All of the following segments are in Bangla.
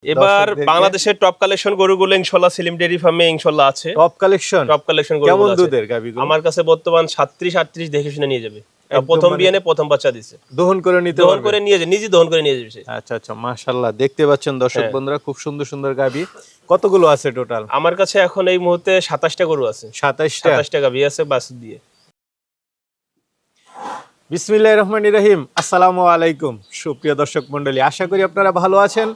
এবার বাংলাদেশের টপ কালেকশন গরুগুলো ইনশাআল্লাহ সেলিম ডেইরি ফার্মে ইনশাআল্লাহ আছে। টপ কালেকশন গরুগুলো কেমন আছে দুধের গাবিগুলো? আমার কাছে বর্তমান 37 38 দেখে শুনে নিয়ে যাবে। একদম প্রথম মানে বিয়ানে প্রথম বাচ্চা দিছে। দহন করে নিতে দহন পারবে? করে নিয়ে যাবে, নিজে দহন করে নিয়ে যাবে সে। আচ্ছা আচ্ছা, মাশাআল্লাহ। দেখতে পাচ্ছেন দর্শক হ্যাঁ। বন্ধুরা, খুব সুন্দর সুন্দর গাবি। কতগুলো আছে টোটাল? আমার কাছে এখন এই মুহূর্তে 27টা গরু আছে। 27টা। 27টা গাবি আছে বাছুর দিয়ে। বিসমিল্লাহির রহমানির রহিম। আসসালামু আলাইকুম সুপ্রিয় দর্শক মণ্ডলী, আশা করি আপনারা ভালো আছেন,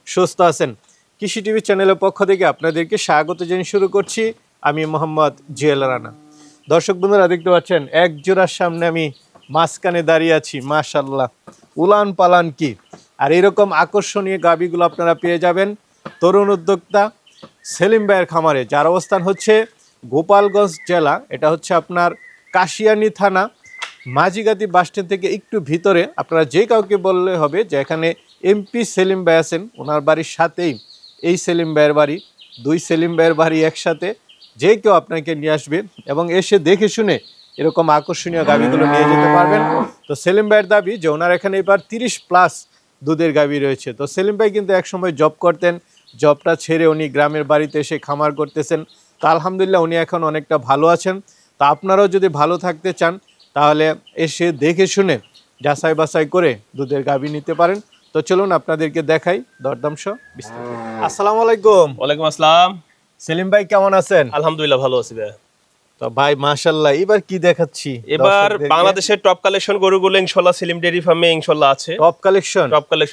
সুস্থ আছেন। কৃষি টিভি চ্যানেলের পক্ষ থেকে আপনাদেরকে স্বাগত জানিয়ে শুরু করছি আমি মোহাম্মদ জুয়েল রানা। দর্শক বন্ধুরা দেখতে পাচ্ছেন এক জোড়ার সামনে আমি মাঝখানে দাঁড়িয়ে আছি। মাশাআল্লাহ, উলান পালান কি! আর এরকম আকর্ষণীয় গাবিগুলো আপনারা পেয়ে যাবেন তরুণ উদ্যোক্তা সেলিম ভাইয়ের খামারে, যার অবস্থান হচ্ছে গোপালগঞ্জ জেলা। এটা হচ্ছে আপনার কাশিয়ানী থানা, মাঝিগাতি বাসস্ট্যান্ড থেকে একটু ভিতরে। আপনারা যে কাউকে বললে হবে যে এখানে এমপি সেলিম ভাই আছেন, ওনার বাড়ির সাথেই এই সেলিম ভাইয়ের বাড়ি। দুই সেলিম ভাইয়ের বাড়ি একসাথে, যে কেউ আপনাকে নিয়ে আসবে এবং এসে দেখে শুনে এরকম আকর্ষণীয় গাভীগুলো নিয়ে যেতে পারবেন। তো সেলিম ভাইয়ের দাবি যে ওনার এখানে এবার 30+ দুধের গাভী রয়েছে। তো সেলিম ভাই কিন্তু একসময় জব করতেন, জবটা ছেড়ে উনি গ্রামের বাড়িতে এসে খামার করতেছেন। তো আলহামদুলিল্লাহ উনি এখন অনেকটা ভালো আছেন। তো আপনারাও যদি ভালো থাকতে চান তাহলে এসে দেখে শুনে যাচাই বাছাই করে দুধের গাভী নিতে পারেন। তো চলুন আপনাদেরকে দেখাই দরদাম সহ বিস্তারিত। আসসালামু আলাইকুম। ওয়ালাইকুম আসসালাম। সেলিম ভাই কেমন আছেন? আলহামদুলিল্লাহ ভালো আছি ভাই। তো ভাই মাশাআল্লাহ, এবার কি দেখাচ্ছি? এবার বাংলাদেশের টপ কালেকশন গরুগুলো ইনশাআল্লাহ সেলিম ডেইরি ফার্মে ইনশাআল্লাহ আছে। টপ কালেকশন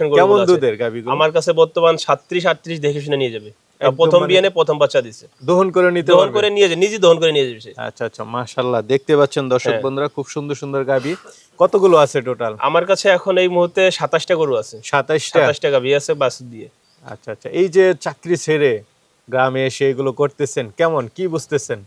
গরুগুলো কেমন আছে। দুধের গাভীগুলো? আমার কাছে বর্তমান 37 38 দেখে শুনে নিয়ে যাবে। একদম প্রথম মানে বিয়ানে প্রথম বাচ্চা দিছে। দহন করে নিতে দহন পারবে? করে নিয়ে যাবে, নিজে দহন করে নিয়ে যাবে সে। আচ্ছা আচ্ছা, মাশাআল্লাহ। দেখতে পাচ্ছেন দর্শক হ্যাঁ। বন্ধুরা, খুব সুন্দর সুন্দর গাভী। কতগুলো আছে টোটাল? আমার কাছে এখন এই মুহূর্তে 27টা গরু আছে। 27টা। 27টা গাভী আছে বাছুর দিয়ে। আচ্ছা আচ্ছা, এই যে চাকরি ছেড়ে গ্রামে এসে এগুলো করতেছেন, কেমন কি বুঝতেছেন?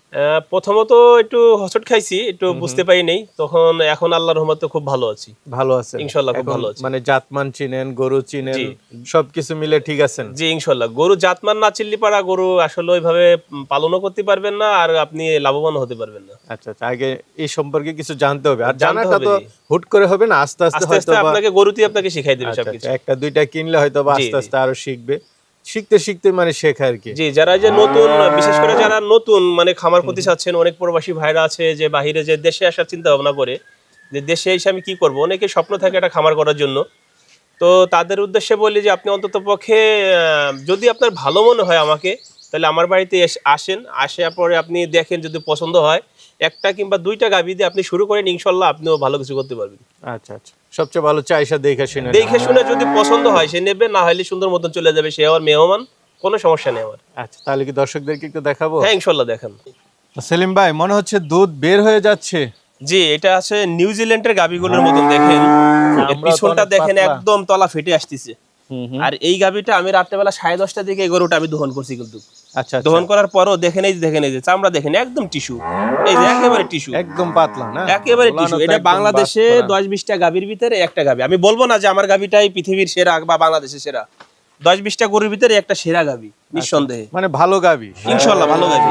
প্রথমত একটু হোঁচট খাইছি, একটু বুঝতে পারি নাই তখন। এখন আল্লাহর রহমতে খুব ভালো আছি, ভালো আছেন ইনশাআল্লাহ খুব এখন? ভালো আছি। মানে জাতমান চিনেন, গরু চিনেন, জি। সবকিছু মিলে ঠিক আছেন? জি ইনশাআল্লাহ। গরু জাতমান না চিনলে পারা গরু আসলে ওইভাবে পালনও করতে পারবেন না, আর আপনি লাভবান হতে পারবেন না। আচ্ছা আচ্ছা, আগে এই সম্পর্কে কিছু জানতে হবে। আর জানতে জানাটা হবে, তো জি। হুট করে হবে না, আস্তে আস্তে আস্তে হয়তো আস্তে আপনাকে গরুতেই আপনাকে শিখাই দেবে আচ্ছা সবকিছু। আচ্ছা, একটা দুইটা কিনলে হয়তো জি, আস্তে জি। আস্তে আরো শিখবে। শিখতে শিখতে মানে শেখা আর কি। জি, যারা যে নতুন, বিশেষ করে যারা নতুন মানে খামার করতে চাচ্ছেন, অনেক প্রবাসী ভাইরা আছে যে বাহিরে যে দেশে আসার চিন্তা ভাবনা করে, যে দেশে এসে আমি কি করব, অনেকে স্বপ্ন থাকে একটা খামার করার জন্য। তো তাদের উদ্দেশ্যে বলি যে আপনি অন্তত পক্ষে যদি আপনার ভালো মনে হয় আমাকে, তাহলে আমার বাড়িতে আসেন, আসার পরে আপনি দেখেন, যদি পছন্দ হয় একটা কিংবা দুইটা গাভী দিয়ে আপনি শুরু করেন, ইনশাল্লাহ আপনিও ভালো কিছু করতে পারবেন। আচ্ছা আচ্ছা, সবচেয়ে ভালো চাইসা দেখে শুনে দেখে শুনে যদি পছন্দ হয় সে নেবে, না হলে সুন্দর মতন চলে যাবে, সে আমার মেহমান, কোনো সমস্যা নেই আমার। আচ্ছা, তাহলে কি দর্শকদেরকে একটু দেখাবো? হ্যাঁ ইনশাল্লাহ দেখান। সেলিম ভাই, মনে হচ্ছে দুধ বের হয়ে যাচ্ছে। জি, এটা আছে নিউজিল্যান্ডের গাভীগুলোর মতন। দেখেন এর পিছনটা দেখেন, একদম তলা ফেটে আসতেছে। আর এই গাভীটা আমি রাত্রেবেলা 10:30টার দিকে এই গরুটা আমি দহন করছি কিন্তু। আচ্ছা, দহন করার পরও দেখেন এই যে চামড়া দেখেন একদম টিস্যু, এই যে একেবারে টিস্যু, একদম পাতলা না? একেবারে টিস্যু। এটা বাংলাদেশে 10-20টা গাভীর ভিতরে একটা গাভী। আমি বলবো না যে আমার গাভীটাই পৃথিবীর সেরা বা বাংলাদেশের সেরা, 10-20টা গরুর ভিতরে একটা সেরা গাভী নিঃসন্দেহে। মানে ভালো গাভী ইনশাআল্লাহ ভালো গাভী।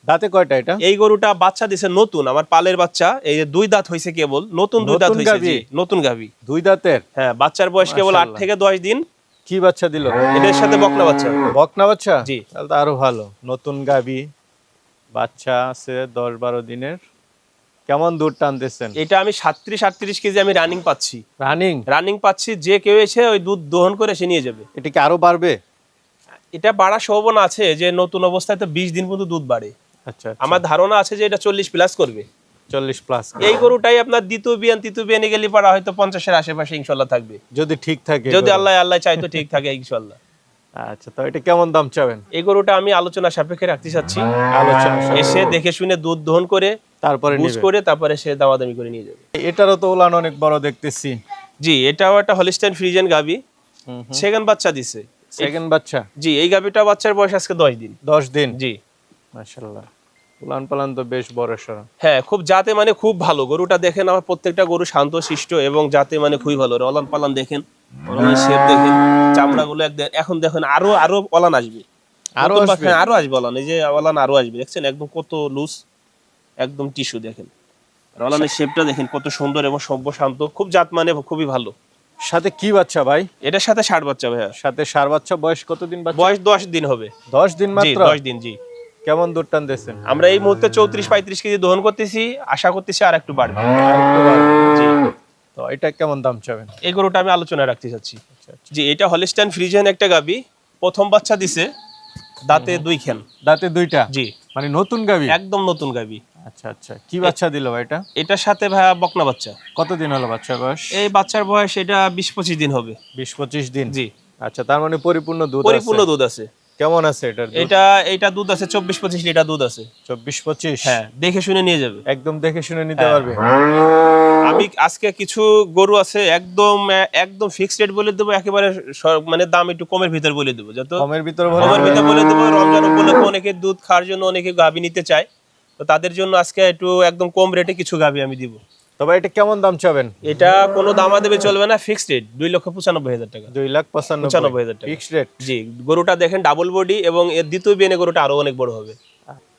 দাঁতে কয়টা এটা? এই গরুটা বাচ্চা দিছে নতুন, আমার পালের বাচ্চা। এই যে 2 দাঁত হইছে কেবল, নতুন 2 দাঁত হইছে। জি, নতুন গাভী, 2 দাঁতের। হ্যাঁ, বাচ্চার বয়স কেবল 8 থেকে 10 দিন। কি বাচ্চা দিল? এদের সাথে বকনা বাচ্চা। বকনা বাচ্চা? জি। তাহলে তো আরো ভালো। নতুন গাভী, বাচ্চা আছে 10-12 দিনের। কেমন দুধ টানতেছেন? এটা আমি 37-38 কেজি আমি রানিং পাচ্ছি। রানিং পাচ্ছি, যে কেউ এসে ওই দুধ দহন করে সে নিয়ে যাবে। এটা কি আরো বাড়বে? এটা বাড়ার সম্ভাবনা আছে, যে নতুন অবস্থায় তো 20 দিন পর্যন্ত দুধ বাড়ে। আচ্ছা, আমার ধারণা আছে যে এটা 40+ করবে। 40+। এই গরুটাই আপনার দ্বিতীয় বিয়ানে গেলে পারা হয়তো 50-এর আশেপাশে ইনশাআল্লাহ থাকবে, যদি ঠিক থাকে, যদি আল্লাহ চাই তো ঠিক থাকে ইনশাআল্লাহ। আচ্ছা, তো এটা কেমন দাম চাবেন? এই গরুটা আমি আলোচনা সাপেক্ষে রাখতে চাচ্ছি। আলোচনা এসে দেখে শুনে দুধ দহন করে তারপরে বুঝ করে তারপরে সে দামাদামি করে নিয়ে যাবে। এটারও তো ওলান অনেক বড় দেখতেছি। জি, এটাও একটা হলিস্টাইন ফ্রিজিয়ান গাভী, সেকেন্ড বাচ্চা দিছে। সেকেন্ড বাচ্চা? জি, এই গাভীটা বাচ্চার বয়স আজকে 10 দিন। 10 দিন? জি মাশাআল্লাহ, উলান পালান তো বেশ বড় সড়। হ্যাঁ, খুব জাতে মানে খুব ভালো গরুটা। দেখেন আমার প্রত্যেকটা গরু শান্ত শিষ্ট এবং জাতে মানে খুবই ভালো। ওলান পালান দেখেন, ওলানের শেপ দেখেন, চামড়াগুলো এখন দেখেন আরো ওলান আসবে, আরো আসবে ওলান। এই যে ওলান আরো আসবে, দেখছেন একদম কত লুজ, একদম টিস্যু। দেখেন ওলানের শেপটা দেখেন কত সুন্দর এবং সভ্য শান্ত, খুব জাত মানে খুবই ভালো। সাথে কি বাচ্চা ভাই? এটার সাথে 60 বাচ্চা ভাইয়া। সাথে ষাঁড় বাচ্চা, বয়স কতদিন বাচ্চা? বয়স 10 দিন হবে। 10 দিন জি মাত্র? 10 দিন জি। কেমন দুধ টানতেছেন? আমরা এই মুহূর্তে 34-35 কেজি দহন করতেছি, আশা করতেছি আর একটু বাড়বে। আরেকটু বাড়বে। জি। তো এটা কেমন দাম চাবেন? এই গরুটা আমি আলোচনায় রাখতে চাচ্ছি। আচ্ছা, আচ্ছা। জি, এটা হলিস্টাইন ফ্রিজিয়ান একটা গাবি, প্রথম বাচ্চা দিছে, দাঁতে 2 খেন। দাঁতে 2টা? জি, মানে নতুন গাবি? একদম নতুন গাবি। আচ্ছা আচ্ছা। কি বাচ্চা দিল ভাই এটা? এটার সাথে ভাইয়া বকনা বাচ্চা। কতদিন হলো বাচ্চার বয়স? এই বাচ্চার বয়স এটা 20-25 দিন হবে। 20-25 দিন? জি, আচ্ছা, তার মানে পরিপূর্ণ দুধ আছে। পরিপূর্ণ দুধ আছে। কেমন আছে এটার দুধ? এটা দুধ আছে 24-25 লিটার দুধ আছে। 24-25? হ্যাঁ, দেখে শুনে নিয়ে যাবে। একদম দেখে শুনে নিতে পারবে? আমি আজকে কিছু গরু আছে একদম একদম ফিক্সড রেট বলে দেবো, একেবারে মানে দাম একটু কমের ভিতর বলে দেবো, যত কমের ভিতরে বলে কমের দেবেন? ভিতর বলে দেবো। রমজান উপলক্ষে অনেকে দুধ খাওয়ার জন্য অনেকে গাভী নিতে চায়, তো তাদের জন্য আজকে একটু একদম কম রেটে কিছু গাভী আমি দিব। তবে এটা কেমন দাম চাবেন? এটা কোনো দামা দেবে চলবে না, ফিক্সড রেট 2,95,000 টাকা। 2,95,000 টাকা ফিক্সড রেট? জি, গরুটা দেখেন ডাবল বডি এবং এর দ্বিতীয় বিয়ানে গরুটা আরো অনেক বড় হবে।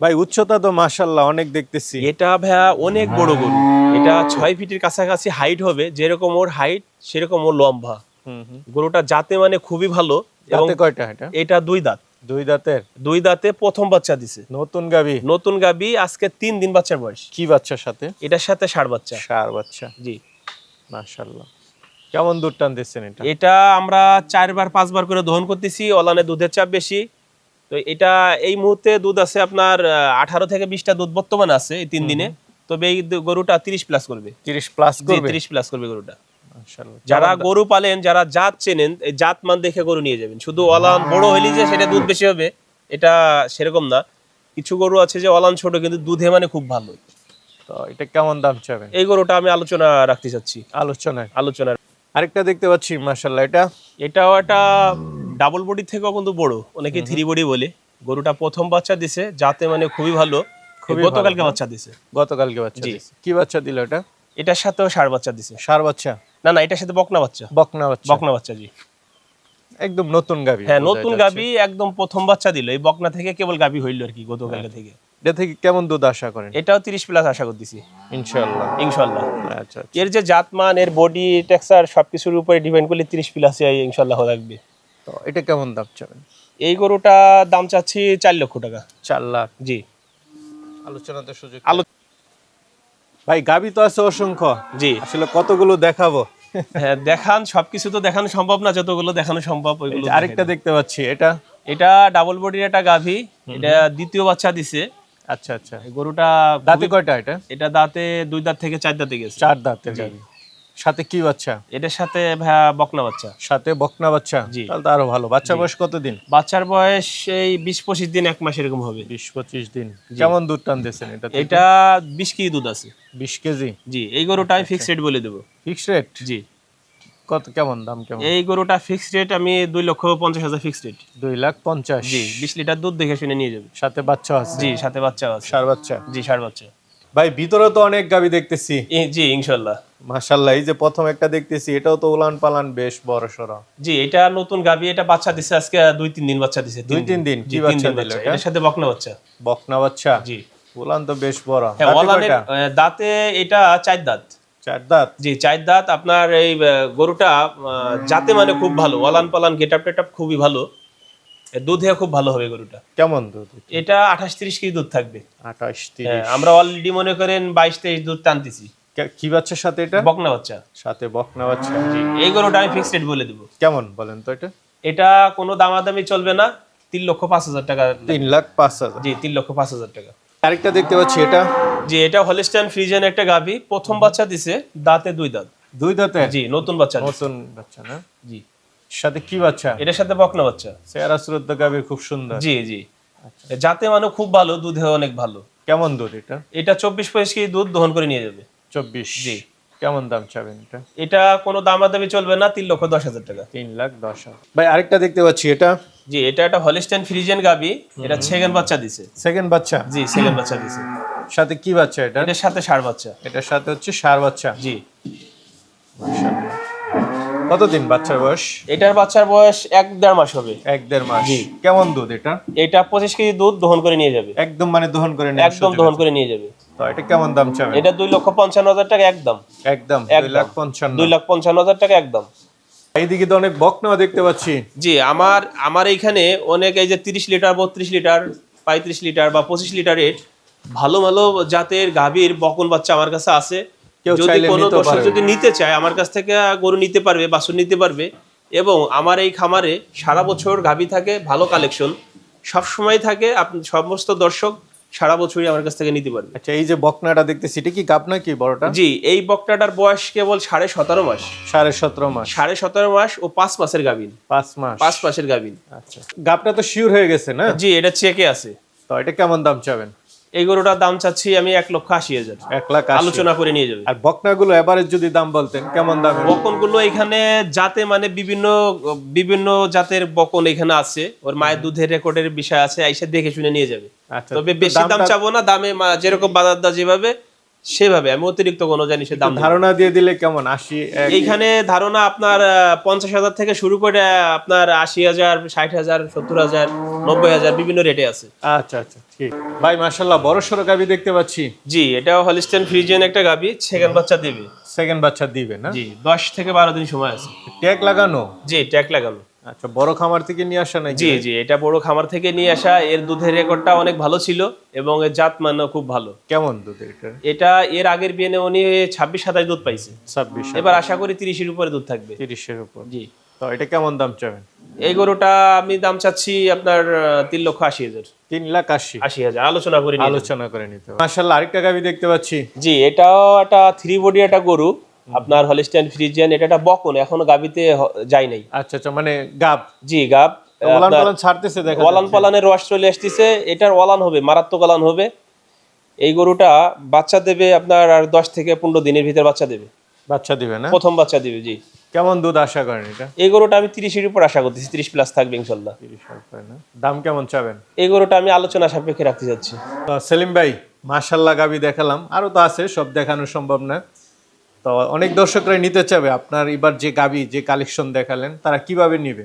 ভাই উচ্চতা তো মাশাআল্লাহ অনেক দেখতেছি। এটা ভাইয়া অনেক বড় গরু, এটা 6 ফিটের কাছাকাছি হাইট হবে, যেরকম ওর হাইট সেরকম ওর লম্বা। গরুটা জাতে মানে খুবই ভালো। এবং দাঁতে কয়টা এটা? এটা 2 দাঁত। 2 দাঁতের? 2 দাঁতে প্রথম বাচ্চা দিছে, নতুন গাবি? নতুন গাবি, আজকে 3 দিন বাচ্চার বয়স। কি বাচ্চার সাথে? এটার সাথে 60 বাচ্চা। ষাঁড় বাচ্চা? জি। মাশাআল্লাহ। কেমন দুধ টানতেছেন এটা? এটা আমরা 4-5 বার করে দহন করতেছি, অলানে দুধের চাপ বেশি। তো এটা এই মুহূর্তে দুধ আছে আপনার 18 থেকে 20টা দুধ বর্তমানে আছে এই 3 দিনে। তবে এই গরুটা 30 প্লাস করবে। 30 প্লাস জি, করবে? 30 প্লাস করবে গরুটা। মাশাআল্লাহ। যারা গরু পালেন, যারা জাত চেনেন, এই জাত মান দেখে গরু নিয়ে যাবেন। শুধু অলান বড় হইলে যে সেটা দুধ বেশি হবে, এটা সেরকম না। কিছু গরু আছে যে অলান ছোট কিন্তু দুধে মানে খুব ভালো। তো এটা কেমন দাম চাবেন? এই গরুটা আমি আলোচনা রাখতে চাচ্ছি। আলোচনা আরেকটা দেখতে পাচ্ছি মাশাআল্লাহ, এটাও একটা ডাবল বডি থেকেও কিন্তু বড়, অনেকে 3 বডি বলে। গরুটা প্রথম বাচ্চা দিছে, যাতে মানে খুবই ভালো। গতকালকে বাচ্চা দিছে। গতকালকে বাচ্চা জি। দিছে। কি বাচ্চা দিল এটা? এটার সাথেও 60 বাচ্চা দিছে। ষাঁড় বাচ্চা? না না, এটার সাথে বকনা বাচ্চা। বকনা বাচ্চা? বকনা বাচ্চা, জি। একদম নতুন গাবি? হ্যাঁ, নতুন গাবি, একদম প্রথম বাচ্চা দিল। এই বকনা থেকে কেবল গাবি হইল আর কি গতকালকে থেকে। এটা থেকে কেমন দুধ আশা করেন? এটাও 30 প্লাস আশা করতেছি ইনশাআল্লাহ। ইনশাআল্লাহ। আচ্ছা আচ্ছা। এর যে জাতমান, এর বডি টেক্সচার সবকিছুর উপরে ডিপেন্ড করলে 30 প্লাস ইনশাআল্লাহ লাগবে। তো এটা কেমন দাম চাবেন? এই গরুটা দাম চাচ্ছি 4 লক্ষ টাকা। 4 লাখ? জি। আলোচনাতে সুযোগ? আলো ভাই গাবি তো আছে অসংখ্য, জি। আসলে কতগুলো দেখাবো? হ্যাঁ, দেখান, সবকিছু তো দেখানো সম্ভব না, যতগুলো দেখানো সম্ভব ওইগুলো। আরেকটা দেখতে পাচ্ছি, এটা? এটা ডাবল বডির একটা গাভী, এটা দ্বিতীয় বাচ্চা দিছে। আচ্ছা আচ্ছা। এই গরুটা দাঁতে কয়টা এটা? এটা দাঁতে 2 দাঁত থেকে 4 দাঁতে গেছে। 4 দাঁতের গাবি। সাথে কি বাচ্চা? এটার সাথে ভাইয়া বকনা বাচ্চা। সাথে বকনা বাচ্চা? জি। তাহলে তো আরো ভালো। বাচ্চা বয়স কতদিন? বাচ্চার বয়স এই 20-25 দিন, 1 মাস এরকম হবে। 20-25 দিন। কেমন দুধ টানতেছেন এটা থেকে? এটা 20 কেজি দুধ আছে। 20 কেজি? জি। এই গরুটা আমি ফিক্সড রেট বলে দেবো। Fixed rate? জি। কত, কেমন দাম কেমন? এই গরুটা ফিক্সড রেট আমি 2,50,000 ফিক্সড রেট। 2,50,000? জি, 20 লিটার দুধ দেখে শুনে নিয়ে যাবে। সাথে বাচ্চা আছে? জি, সাথে বাচ্চা আছে। ষাঁড় বাচ্চা? জি, 60 বাচ্চা। ভাই ভিতরে তো অনেক গাবি দেখতেছি। জি, ইনশাআল্লাহ। মাশাআল্লাহ। এই যে প্রথম একটা দেখতেছি, এটাও তো উলান পালান বেশ বড় সড়। জি, এটা নতুন গাভী, এটা বাচ্চা দিছে আজকে 2-3 দিন বাচ্চা দিছে। 2-3 দিন? জি, কি 3 বাচ্চা দিন দিল বাচ্চা। এটা? এর সাথে বকনা বাচ্চা। বকনা বাচ্চা? জি। উলান তো বেশ বড়। হ্যাঁ, দাঁতে ওলানের কয়টা? দাঁতে এটা 4 দাঁত। 4 দাঁত? জি, 4 দাঁত। আপনার এই গরুটা জাতে মানে খুব ভালো, ওলান পালান গেটআপ টেটআপ খুবই ভালো, দুধে খুব ভালো হবে গরুটা। কেমন দুধ? এটা 28-30 কেজি দুধ থাকবে। 28-30? হ্যাঁ, আমরা অলরেডি মনে করেন 22-23 দুধ টানতেছি। কি বাচ্চার সাথে এটা? বকনা বাচ্চা। সাথে বকনা বাচ্চা? জি। এই গরুটা আমি ফিক্সড রেট বলে দেবো। কেমন বলেন তো এটা? এটা কোনো দামাদামি চলবে না, 3,05,000 টাকা। 3,05,000? জি, 3,05,000 টাকা। আরেকটা দেখতে পাচ্ছি, এটা? জি, এটা হলিস্টাইন ফ্রিজিয়ান একটা গাভী, প্রথম বাচ্চা দিছে, দাঁতে 2 দাঁত। 2 দাঁতের? জি, নতুন বাচ্চা দিছে। নতুন বাচ্চা না? জি। সাথে কি বাচ্চা? এটার সাথে বকনা বাচ্চা। চেহারা সুরত গাভীর খুব সুন্দর। জি জি। জাতে মানে খুব ভালো, দুধে অনেক ভালো। কেমন দুধ এটা? এটা 24-25 কেজি দুধ দহন করে নিয়ে যাবে। 24? জি। কেমন দাম চাবেন এটা? এটা কোনো দামাদামি চলবে না, 3,10,000 টাকা। 3,10,000? ভাই আরেকটা দেখতে পাচ্ছি, এটা? জি, এটা একটা হলিস্টাইন ফ্রিজিয়ান গাভী, এটা সেকেন্ড বাচ্চা দিছে। সেকেন্ড বাচ্চা? জি, সেকেন্ড বাচ্চা দিছে। সাথে কি বাচ্চা এটা? এটার সাথে 60 বাচ্চা। এটার সাথে হচ্ছে ষাঁড় বাচ্চা? জি। মাশাআল্লাহ। কতদিন বাচ্চার বয়স? এটার বাচ্চার বয়স 1-1.5 মাস হবে। 1-1.5 মাস? জি। কেমন দুধ এটা? এটা 25 কেজি দুধ দহন করে নিয়ে যাবে। একদম মানে দহন করে নিয়ে একদম দহন করে নিয়ে যাবে। তো এটা কেমন দাম চাবেন? এটা 2,55,000 টাকা একদম। একদম? একদম 2,55,000? 2,55,000 টাকা একদম। এইদিকে তো অনেক বকনাও দেখতে পাচ্ছি। জি, আমার আমার এইখানে অনেক এই যে 30 লিটার 32 লিটার 35 লিটার বা 25 লিটারের ভালো ভালো জাতের গাভীর বকন বাচ্চা আমার কাছে আছে। কেউ যদি চাইলে কোনো নিতে দর্শক পারবে। যদি নিতে চায় আমার কাছ থেকে গরু নিতে পারবে, বাছুর নিতে পারবে। এবং আমার এই খামারে সারা বছর গাভী থাকে, ভালো কালেকশন সব সময় থাকে। আপনি সমস্ত দর্শক সারা বছরই আমার কাছ থেকে নিতে পারবে। আচ্ছা, এই যে বকনাটা দেখতেছি এটা কি গাব নাকি বড়টা? জি, এই বকটাটার বয়স কেবল 17.5 মাস। 17.5 মাস। 17.5 মাস ও 5 মাসের গাভীন। 5 মাস। 5 মাসের গাভীন। আচ্ছা, গাবটা তো শিওর হয়ে গেছে না? জি, এটা চেকে আছে। তো এটা কেমন দাম চাবেন? এই গরুটার দাম চাচ্ছি আমি 1,80,000। 1,80,000। আলোচনা করে নিয়ে যাবে। আর বকনাগুলো এভারেজ যদি দাম বলতেন কেমন দামে? বকনগুলো এখানে জাতে মানে বিভিন্ন বিভিন্ন জাতের বকন এখানে আছে। ওর মায়ের দুধের রেকর্ডের বিষয় আছে, আইসা দেখে শুনে নিয়ে যাবে। আচ্ছা, তবে তো বেশি দাম দামটা- চাবো না, দামে যেরকম বাজার দর যেভাবে সেভাবে আমি অতিরিক্ত কোনো জিনিসের দাম দেব না। ধারণা দিয়ে দিলে কেমন? 80? এইখানে ধারণা আপনার 50,000 থেকে শুরু করে আপনার 80,000, 60,000, 70,000, 90,000 বিভিন্ন রেটে আছে। আচ্ছা আচ্ছা, ঠিক। ভাই মাশাআল্লাহ বড় সড়ো গাবি দেখতে পাচ্ছি। জি, এটাও হলিস্টেইন ফ্রিজিয়ান একটা গাভী, সেকেন্ড বাচ্চা দেবে। সেকেন্ড বাচ্চা দিবে না? জি, 10 থেকে 12 দিন সময় আছে। ট্যাগ লাগানো? জি, ট্যাগ লাগানো। আচ্ছা, বড় খামার থেকে নিয়ে আসা নাকি? জি জি, এটা বড় খামার থেকে নিয়ে আসা। এর দুধের রেকর্ডটা অনেক ভালো ছিল এবং এর জাত মানও খুব ভালো। কেমন দুধ এটা? এটা এর আগের বিয়েনে উনি 26-27 দুধ পাইছে। 26। এবার আশা করি 30-এর উপরে দুধ থাকবে। 30-এর উপর। জি, তো এটা কেমন দাম চাবেন? এই গরুটা আমি দাম চাচ্ছি আপনার 3,80,000। 3,80,000। 80,000 আলোচনা করে নিয়ে যাবেন। আলোচনা করে নিতে হবে। মাশাআল্লাহ আরেকটা গাবি দেখতে পাচ্ছি। জি, এটাও একটা 3 বডি একটা গরু, আপনার হলিস্টেইন ফ্রিজিয়ান। এটা একটা বকন, এখনো গাবিতে যায় নাই। আচ্ছা আচ্ছা, মানে গাব জি, গাব ওলান পালান ছাড়তেছে দেখা ওলান যাচ্ছে। পালানের রস চলে আসতেছে। এটার ওলান হবে, মারাত্মক ওলান হবে। এই গরুটা বাচ্চা দেবে আপনার আর 10 থেকে 15 দিনের ভিতর বাচ্চা দেবে। বাচ্চা দিবে না? প্রথম বাচ্চা দিবে। জি, কেমন দুধ আশা করেন এটা? এই গরুটা আমি 30-এর উপর আশা করতেছি, 30 প্লাস থাকবে ইনশাল্লাহ। 30 হবে না? দাম কেমন চাবেন? এই গরুটা আমি আলোচনা সাপেক্ষে রাখতে যাচ্ছি। তো সেলিম ভাই মাশাআল্লাহ গাবি দেখালাম, আরো তো আছে, সব দেখানো সম্ভব না। তো অনেক দর্শকরা নিতে চাবে আপনার এবার যে গাবি যে কালেকশন দেখালেন, তারা কিভাবে নিবে?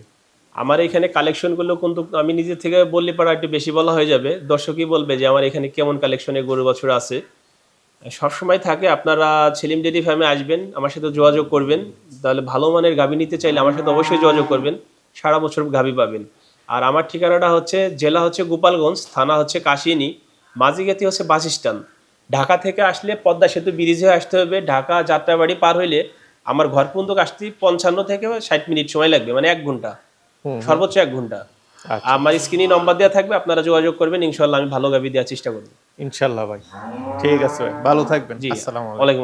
আমার এখানে কালেকশনগুলো কিন্তু আমি নিজে থেকে বললে পারা একটু বেশি বলা হয়ে যাবে। দর্শকই বলবে যে আমার এখানে কেমন কালেকশনের গরু বছর আছে। সবসময় থাকে, আপনারা সেলিম ডেইরি ফার্মে আসবেন, আমার সাথে যোগাযোগ করবেন। তাহলে ভালো মানের গাভী নিতে চাইলে আমার সাথে অবশ্যই যোগাযোগ করবেন, সারা বছর গাভী পাবেন। আর আমার ঠিকানাটা হচ্ছে, জেলা হচ্ছে গোপালগঞ্জ, থানা হচ্ছে কাশিয়ানী, মাঝিগাতি হচ্ছে বাস স্ট্যান্ড। ঢাকা থেকে আসলে পদ্মা সেতু ব্রিজ হয়ে আসতে হবে। ঢাকা যাত্রাবাড়ি পার হইলে আমার ঘর পর্যন্ত আসতে 55 থেকে 60 মিনিট সময় লাগবে, মানে 1 ঘন্টা, সর্বোচ্চ 1 ঘন্টা। আচ্ছা। আমার স্ক্রিনে নম্বর দেওয়া থাকবে, আপনারা যোগাযোগ করবেন, ইনশাল্লাহ আমি ভালো গাভী দেওয়ার চেষ্টা করবো। ইনশাল্লাহ ভাই, ঠিক আছে ভাই, ভালো থাকবেন। জি, আসসালামু আলাইকুম। ওয়ালাইকুম আসসালাম।